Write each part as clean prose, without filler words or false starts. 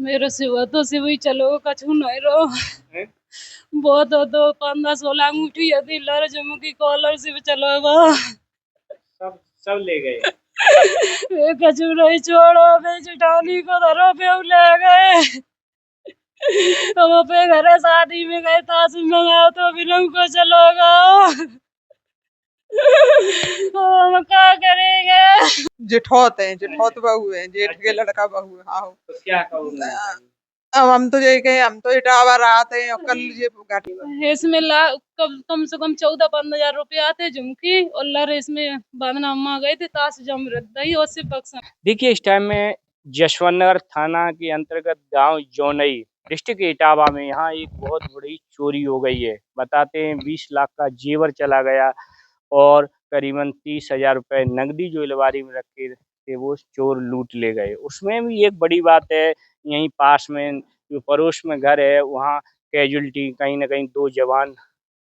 मेरे सिवा तो सिव ही चलो कछु नहीं रो। हैं? बहुत हो तो 15-16 अंगूठी यदि लर जमुकी कॉलर सिव चलो गो। सब सब ले गए। वे कछु नहीं छोड़ो बे जुटानी को धरो पे ले गए। हम अपने घरे शादी में गए ताश मंगाओ तो बिरंग को चलो गो। हम क्या करेंगे। जेठौत है, जेठौत बहू है, जेठ के लड़का बहू है। हाँ तो क्या कहोगे? अब हम तो ये कहे हम तो इटावा रात है और कल ये घाटी इसमें कम से कम 14-15 हजार रुपए आते झुमकी और लर इसमें बांधना अम्मा गए थे ताश जम रही और सिर्फ बक्सा। देखिए इस टाइम में जसवंतनगर थाना के अंतर्गत गांव जोनई डिस्ट्रिक्ट इटावा में यहाँ एक बहुत बड़ी चोरी हो गई है। बताते हैं 20 लाख का जेवर चला गया और करीबन 30,000 रुपए नकदी जो अलमारी में रखे थे वो चोर लूट ले गए। उसमें भी एक बड़ी बात है, यहीं पास में जो पड़ोस में घर है वहाँ कैजुअलिटी कहीं ना कहीं 2 जवान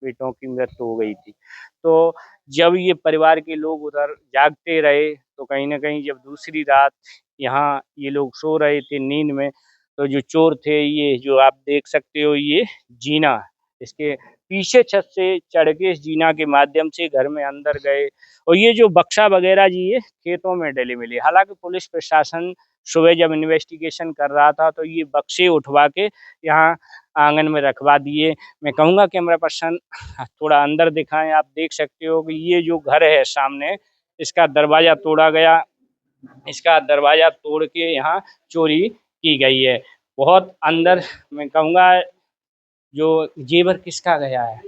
बेटों की मृत्यु हो गई थी। तो जब ये परिवार के लोग उधर जागते रहे तो कहीं ना कहीं जब दूसरी रात यहाँ ये लोग सो रहे थे नींद में, तो जो चोर थे ये जो आप देख सकते हो ये जीना इसके पीछे छत से चढ़ के इस जीना के माध्यम से घर में अंदर गए और ये जो बक्सा वगैरह जी ये खेतों में डले मिले। हालांकि पुलिस प्रशासन सुबह जब इन्वेस्टिगेशन कर रहा था तो ये बक्से उठवा के यहाँ आंगन में रखवा दिए। मैं कहूँगा कैमरा पर्सन थोड़ा अंदर दिखाएं। आप देख सकते हो कि ये जो घर है सामने इसका दरवाजा तोड़ा गया, इसका दरवाजा तोड़ के यहाँ चोरी की गई है। बहुत अंदर मैं कहूँगा जो जेवर किसका गया है,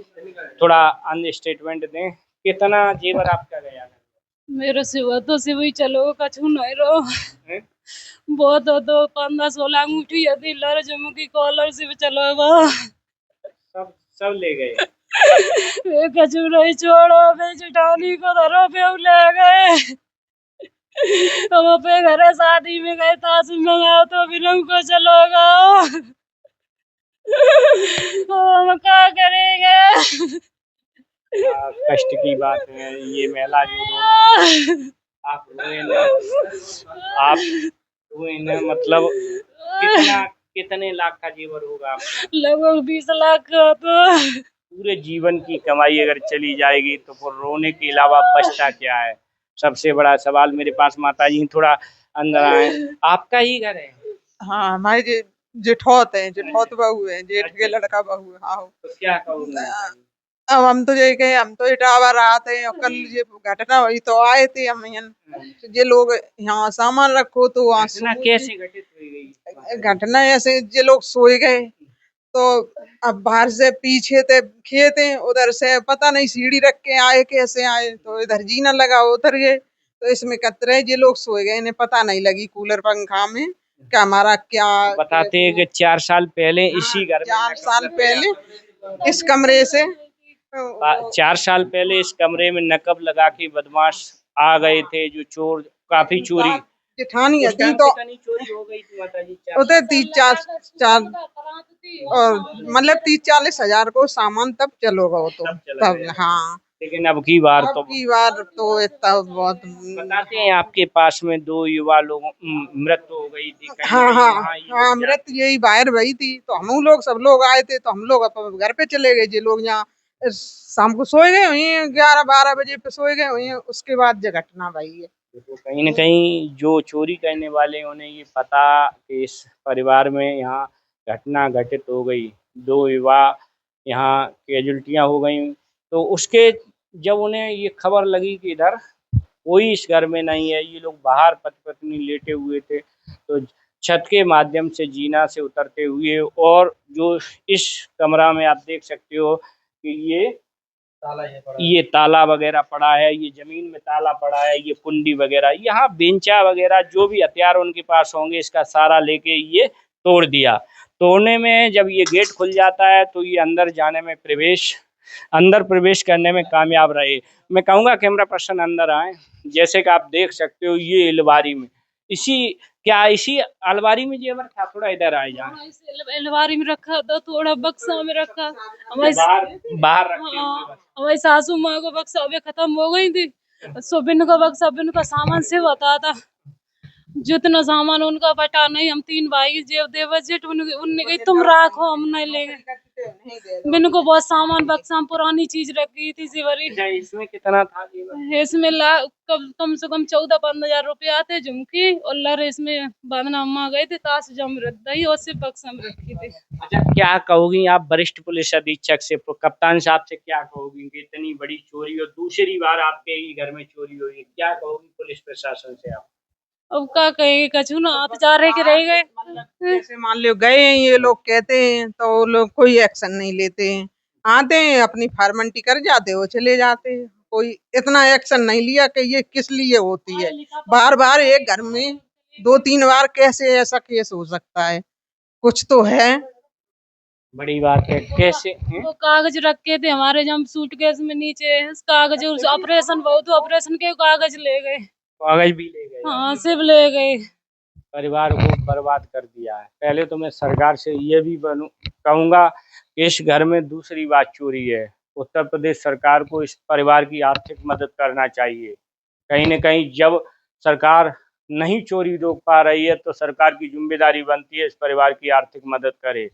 थोड़ा अन्य स्टेटमेंट दें, कितना जेवर आपका गया है? मेरे सिवा तो सिव ही चलो कछु नहीं रो। हैं? बहुत हो तो 15-16 अंगूठी यदि लर जमुकी कॉलर सिव चलो गो। सब सब ले गए। वे कछु नहीं छोड़ो बे जुटानी को धरो पे ले गए। हम अपने घरे शादी में गए ताश मंगाओ तो बिरंग को चलो गो। हम क्या करेंगे। कष्ट की बात है ये महिला जो रो आप रोए ना, आप रोए ना, मतलब कितने लाख का जेवर होगा आपका? लगभग 20 लाख का। तो पूरे जीवन की कमाई अगर चली जाएगी तो फिर रोने के अलावा बचता क्या है? सबसे बड़ा सवाल। मेरे पास माता जी थोड़ा अंदर आए। आपका ही घर है? हाँ हमारे जेठौत है, जेठौत बहू है, जेठ के लड़का बहू है। हाँ तो क्या कहोगे? अब हम तो ये कहे हम तो इटावा रात है और कल ये घटना हुई तो आए थे हम यहाँ। ये लोग यहाँ सामान रखो तो वहाँ घटना कैसे घटित हुई गई? घटना ऐसे ये लोग सोए गए तो अब बाहर से पीछे थे खेत है, उधर से पता नहीं सीढ़ी रख के आए कैसे आए तो इधर जीना लगा उतर गए तो इसमें कतरे ये लोग सोए गए, इन्हें पता नहीं लगी कूलर पंखा में क्या हमारा क्या। बताते हैं कि 4 साल पहले इसी घर में 4 साल पहले इस कमरे से 4 साल पहले इस कमरे में नकब लगा के बदमाश आ गए थे जो चोर काफी चोरी जेठानी उस थी टाइम तो कितनी चोरी हो गई थी माता जी? उधर 30-40 और मतलब 30-40 हजार को सामान तब चलोगा वो तो तब चला तब गया। हाँ। लेकिन अब की बार अब तो की बार तो इतना बहुत बताते हैं आपके पास में 2 युवा लोगों मृत्यु हो गई थी कहीं हाँ ना हाँ कहीं। यहाँ ये हाँ लोग अमृत यही बाहर भई थी तो हम लोग सब लोग आए थे तो हम लोग अपन घर पे चले गए। ये लोग यहाँ शाम को सोए गए हुई 11-12 बजे पे सोए गए हुई उसके बाद ये घटना भई है। तो कहीं न कहीं जो चोरी करने वाले उन्हें ये पता कि इस परिवार में यहाँ घटना घटित हो गई, 2 युवा यहाँ कैजुअल्टियाँ हो गई, तो उसके जब उन्हें ये खबर लगी कि इधर कोई इस घर में नहीं है, ये लोग बाहर पति-पत्नी लेटे हुए थे, तो छत के माध्यम से जीना से उतरते हुए और जो इस कमरा में आप देख सकते हो कि ये ताला वगैरह पड़ा है, ये ज़मीन में ताला पड़ा है, ये कुंडी वगैरह, यहाँ बेंचा वगैरह जो भी हथियार उनके पास होंगे इसका सारा लेके ये तोड़ दिया। तोड़ने में जब ये गेट खुल जाता है तो ये अंदर प्रवेश करने में कामयाब रहे। मैं कहूँगा कैमरा पर्सन अंदर आएँ। जैसे कि आप देख सकते हो ये अलमारी में इसी अलमारी में जेवर था? थोड़ा इधर आए जाएँ। अलमारी में रखा था, थोड़ा बक्सा में रखा। बाहर रखे हुए बस। हमारी सासू माँ को बक्सा अभी खत्म हो गई थी, सो बिन का बक्सा बिन का सामान से बता था। जितना सामान उनका बटा नहीं, हम 3 भाई जेब दे बजट उनने कही तुम राखो, हम नहीं लेंगे। मैंने को बहुत सामान बक्सा में पुरानी चीज रखी थी सी भरी। अच्छा, इसमें कितना था जेवर? इसमें कम से कम 14-15 हजार रुपया आते झुमकी और लर इसमें बांधना अम्मा गए थे ताश जम रही और सिर्फ बक्सा में रखी थी। अच्छा, क्या कहोगी आप वरिष्ठ पुलिस अधीक्षक से, कप्तान साहब से क्या कहोगी कि इतनी बड़ी चोरी और दूसरी बार आपके ही घर में चोरी हुई, क्या कहोगी पुलिस प्रशासन से आप? अब क्या कहेंगे, कछु ना हाथ जा रहे के रह गए। जैसे मान लो गए हैं ये लोग कहते हैं तो वो लोग कोई एक्शन नहीं लेते हैं, आते हैं अपनी फॉर्मेलिटी कर जाते हो चले जाते हैं, कोई इतना एक्शन नहीं लिया कि ये किस लिए होती है। बार बार एक घर में 2-3 बार कैसे ऐसा केस हो सकता है, कुछ तो है। बड़ी बात है। कैसे हैं? वो कागज रखे थे हमारे जम सूटकेस में नीचे, कागज ऑपरेशन बहुत ऑपरेशन के कागज ले गए। कागज भी ले गए? हाँ सिर्फ ले गए। परिवार को बर्बाद कर दिया है। पहले तो मैं सरकार से ये भी कहूँगा कि इस घर में दूसरी बार चोरी है, उत्तर प्रदेश सरकार को इस परिवार की आर्थिक मदद करना चाहिए। कहीं न कहीं जब सरकार नहीं चोरी रोक पा रही है तो सरकार की जिम्मेदारी बनती है इस परिवार की आर्थिक मदद करे।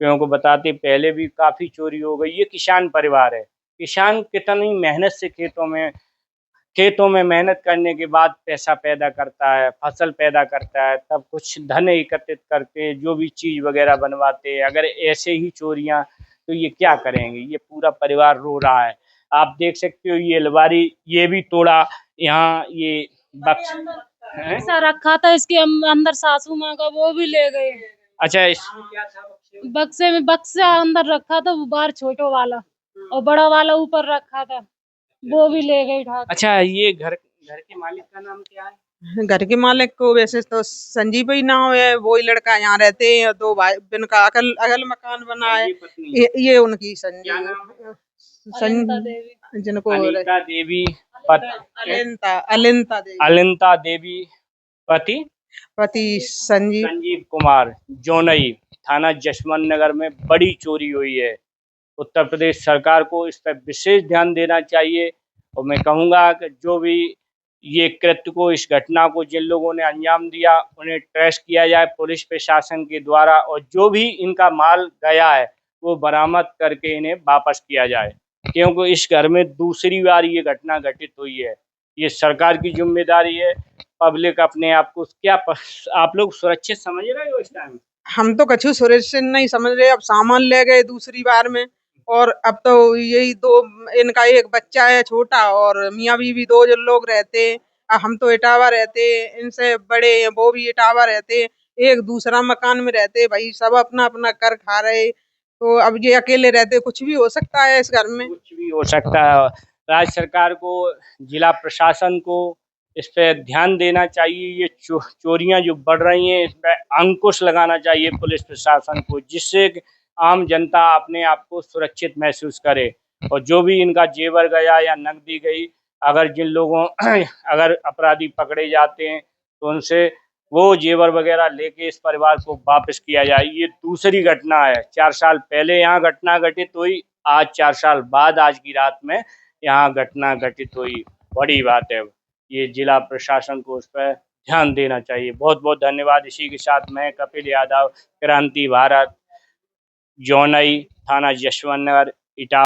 क्योंकि बताते पहले भी काफ़ी चोरी हो गई। ये किसान परिवार है, किसान कितनी मेहनत से खेतों में मेहनत करने के बाद पैसा पैदा करता है, फसल पैदा करता है, तब कुछ धन एकत्रित करके जो भी चीज़ वगैरह बनवाते हैं। अगर ऐसे ही चोरियां, तो ये क्या करेंगे? ये पूरा परिवार रो रहा है। आप देख सकते हो ये अलमारी ये भी तोड़ा, यहाँ ये बक्स है? बक्सा रखा था इसके अंदर सासू माँ का, वो भी ले गए। अच्छा, इसमें क्या था बक्से में? बक्से में बक्सा अंदर रखा था, वो बाहर छोटो वाला और बड़ा वाला ऊपर रखा था, वो भी ले गए उठा के। अच्छा, ये घर के मालिक का नाम क्या है? घर के मालिक को वैसे तो संजीव ही नाम है, वो ही लड़का यहाँ रहते हैं, 2 भाई जिनका अगल मकान बना है। ये उनकी क्या नाम है? अलिंता देवी। जिनको अनीता देवी अलिंता देवी पति पति संजीव कुमार जोनई, थाना जसवंत नगर में बड़ी चोरी हुई है। उत्तर प्रदेश सरकार को इस पर विशेष ध्यान देना चाहिए और मैं कहूँगा कि जो भी ये कृत्य को, इस घटना को जिन लोगों ने अंजाम दिया उन्हें ट्रेस किया जाए पुलिस प्रशासन के द्वारा, और जो भी इनका माल गया है वो बरामद करके इन्हें वापस किया जाए। क्योंकि इस घर में दूसरी बार ये घटना घटित हुई है। ये सरकार की जिम्मेदारी है। पब्लिक अपने आप को आप लोग सुरक्षित समझ रहे हो इस टाइम? हम तो कछु सुरक्षित नहीं समझ रहे, अब सामान ले गए दूसरी बार में, और अब तो यही 2 इनका एक बच्चा है छोटा और मियाँ बीवी 2 जो लोग रहते हैं। हम तो इटावा रहते, इनसे बड़े हैं वो भी इटावा रहते, एक दूसरा मकान में रहते, भाई सब अपना अपना कर खा रहे, तो अब ये अकेले रहते, कुछ भी हो सकता है इस घर में। कुछ भी हो सकता है। राज्य सरकार को, जिला प्रशासन को इस पे ध्यान देना चाहिए। ये चोरियां जो बढ़ रही हैं, इस पे अंकुश लगाना चाहिए पुलिस प्रशासन को, जिससे आम जनता अपने आप को सुरक्षित महसूस करे। और जो भी इनका जेवर गया या नकदी गई, अगर जिन लोगों अगर अपराधी पकड़े जाते हैं तो उनसे वो जेवर वगैरह लेके इस परिवार को वापस किया जाए। ये दूसरी घटना है, 4 साल पहले यहाँ घटना घटित हुई, आज 4 साल बाद आज की रात में यहाँ घटना घटित हुई। बड़ी बात है। ये जिला प्रशासन को उस पर ध्यान देना चाहिए। बहुत बहुत धन्यवाद। इसी के साथ मैं कपिल यादव, क्रांति भारत, जौनई, थाना जसवंत नगर, इटावा।